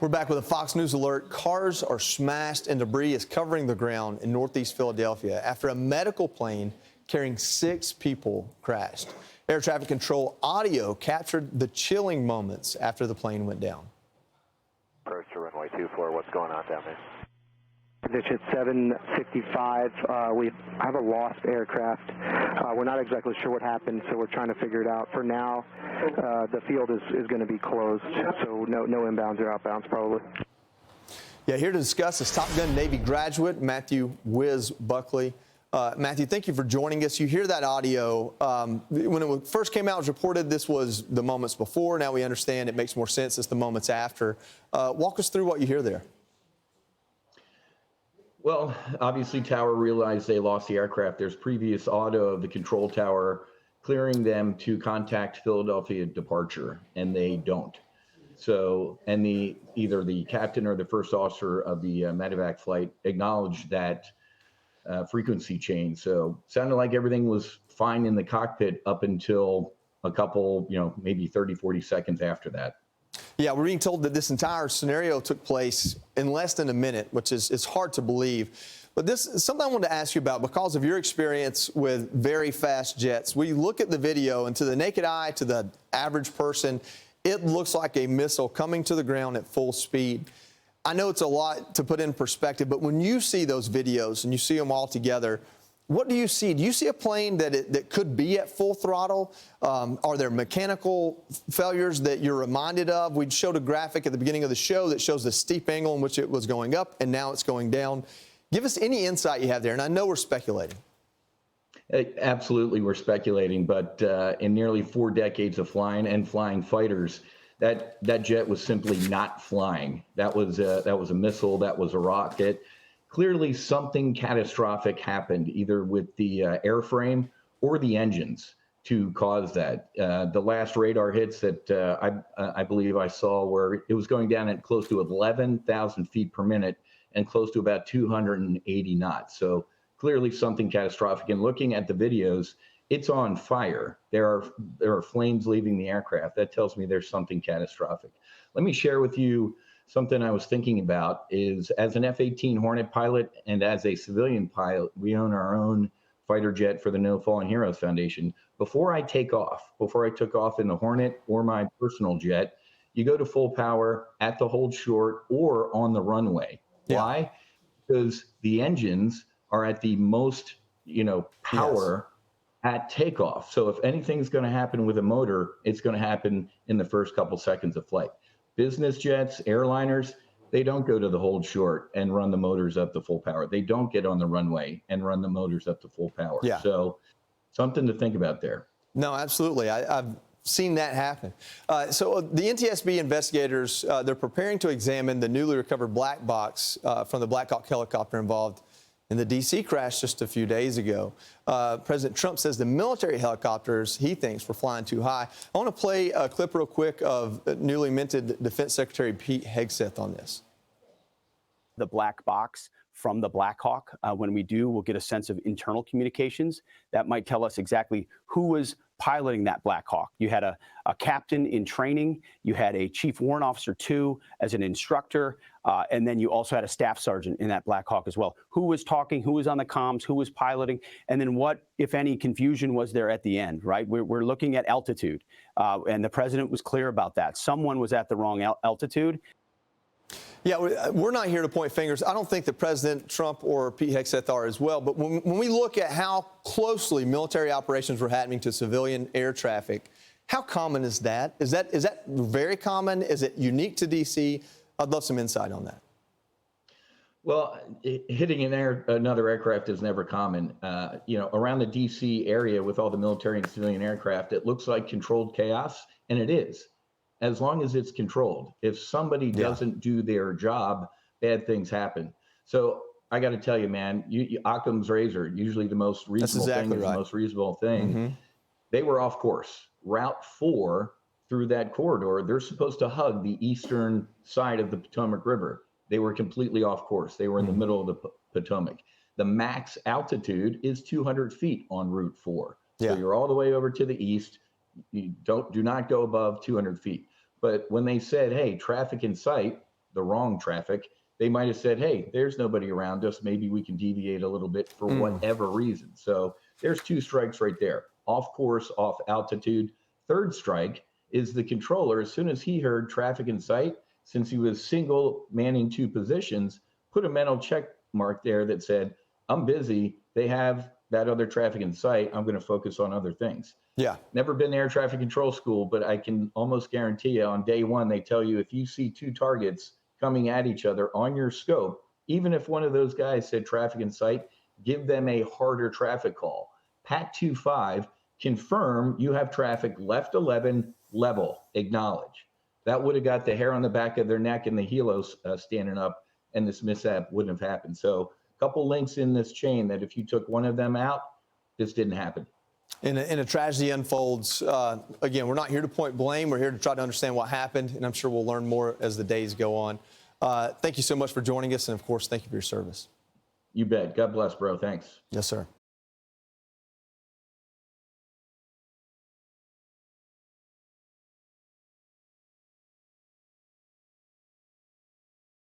We're back with a Fox News alert. Cars are smashed and debris is covering the ground in northeast Philadelphia after a medical plane carrying 6 people crashed. Air traffic control audio captured the chilling moments after the plane went down. Approach to runway 24, what's going on down there? Position 755, we have a lost aircraft. We're not exactly sure what happened, so we're trying to figure it out. For now, the field is going to be closed, so no inbounds or outbounds probably. Yeah, here to discuss is Top Gun Navy graduate Matthew Whiz Buckley. Matthew, thank you for joining us. You hear that audio. When it first came out, it was reported this was the moments before. Now we understand it makes more sense. It's the moments after. Walk us through what you hear there. Well, obviously, Tower realized they lost the aircraft. There's previous audio of the control tower clearing them to contact Philadelphia departure, and they don't. So, and either the captain or the first officer of the medevac flight acknowledged that frequency change. So, sounded like everything was fine in the cockpit up until a couple, maybe 30, 40 seconds after that. Yeah, we're being told that this entire scenario took place in less than a minute, which is hard to believe. But this is something I wanted to ask you about because of your experience with very fast jets. We look at the video, and to the naked eye, to the average person, it looks like a missile coming to the ground at full speed. I know it's a lot to put in perspective, but when you see those videos and you see them all together, what do you see? Do you see a plane that could be at full throttle? Are there mechanical failures that you're reminded of? We showed a graphic at the beginning of the show that shows the steep angle in which it was going up, and now it's going down. Give us any insight you have there, and I know we're speculating. Absolutely, we're speculating, but in nearly 4 decades of flying and flying fighters, that jet was simply not flying. That was a missile. That was a rocket. Clearly, something catastrophic happened either with the airframe or the engines to cause that. The last radar hits that I believe I saw where it was going down at close to 11,000 feet per minute and close to about 280 knots. So clearly something catastrophic. And looking at the videos, it's on fire. There are flames leaving the aircraft. That tells me there's something catastrophic. Let me share with you something I was thinking about is as an F-18 Hornet pilot and as a civilian pilot, we own our own fighter jet for the No Fallen Heroes Foundation. Before I took off in the Hornet or my personal jet, you go to full power at the hold short or on the runway. Yeah. Why? Because the engines are at the most, power at takeoff. So if anything's going to happen with a motor, it's going to happen in the first couple seconds of flight. Business jets, airliners, they don't go to the hold short and run the motors up to full power. They don't get on the runway and run the motors up to full power. Yeah. So something to think about there. No, absolutely. I've seen that happen. So the NTSB investigators, they're preparing to examine the newly recovered black box from the Blackhawk helicopter involved in the D.C. crash just a few days ago. President Trump says the military helicopters, he thinks, were flying too high. I want to play a clip real quick of newly minted Defense Secretary Pete Hegseth on this. The black box from the Blackhawk. When we do, we'll get a sense of internal communications. That might tell us exactly who was piloting that Blackhawk. You had a captain in training, you had a chief warrant officer too as an instructor, and then you also had a staff sergeant in that Blackhawk as well. Who was talking, who was on the comms, who was piloting, and then what, if any, confusion was there at the end, right? We're looking at altitude, and the president was clear about that. Someone was at the wrong altitude. Yeah, we're not here to point fingers. I don't think that President Trump or Pete Hegseth are as well. But when we look at how closely military operations were happening to civilian air traffic, how common is that? Is that very common? Is it unique to D.C.? I'd love some insight on that. Well, hitting another aircraft is never common. Around the D.C. area with all the military and civilian aircraft, it looks like controlled chaos, and it is. As long as it's controlled. If somebody doesn't do their job, bad things happen. So I got to tell you, man, Occam's razor, usually the most reasonable thing is the most reasonable thing. Mm-hmm. They were off course. Route 4 through that corridor, they're supposed to hug the eastern side of the Potomac River. They were completely off course. They were in the middle of the Potomac. The max altitude is 200 feet on Route 4. So you're all the way over to the east. You do not go above 200 feet. But when they said, hey, traffic in sight, the wrong traffic. They might have said, hey, there's nobody around us. Maybe we can deviate a little bit for whatever reason. So there's 2 strikes right there. Off course, off altitude. Third strike is the controller. As soon as he heard traffic in sight, since he was single manning 2 positions, put a mental check mark there that said, I'm busy. They have that other traffic in sight. I'm going to focus on other things. Yeah. Never been to air traffic control school, but I can almost guarantee you on day 1, they tell you if you see 2 targets coming at each other on your scope, even if one of those guys said traffic in sight, give them a harder traffic call. PAT 25, confirm you have traffic left 11, level, acknowledge. That would have got the hair on the back of their neck and the helos standing up, and this mishap wouldn't have happened. So a couple links in this chain that if you took one of them out, this didn't happen. And a tragedy unfolds. Again, we're not here to point blame. We're here to try to understand what happened, and I'm sure we'll learn more as the days go on. Thank you so much for joining us, and of course, thank you for your service. You bet. God bless, bro. Thanks. Yes, sir.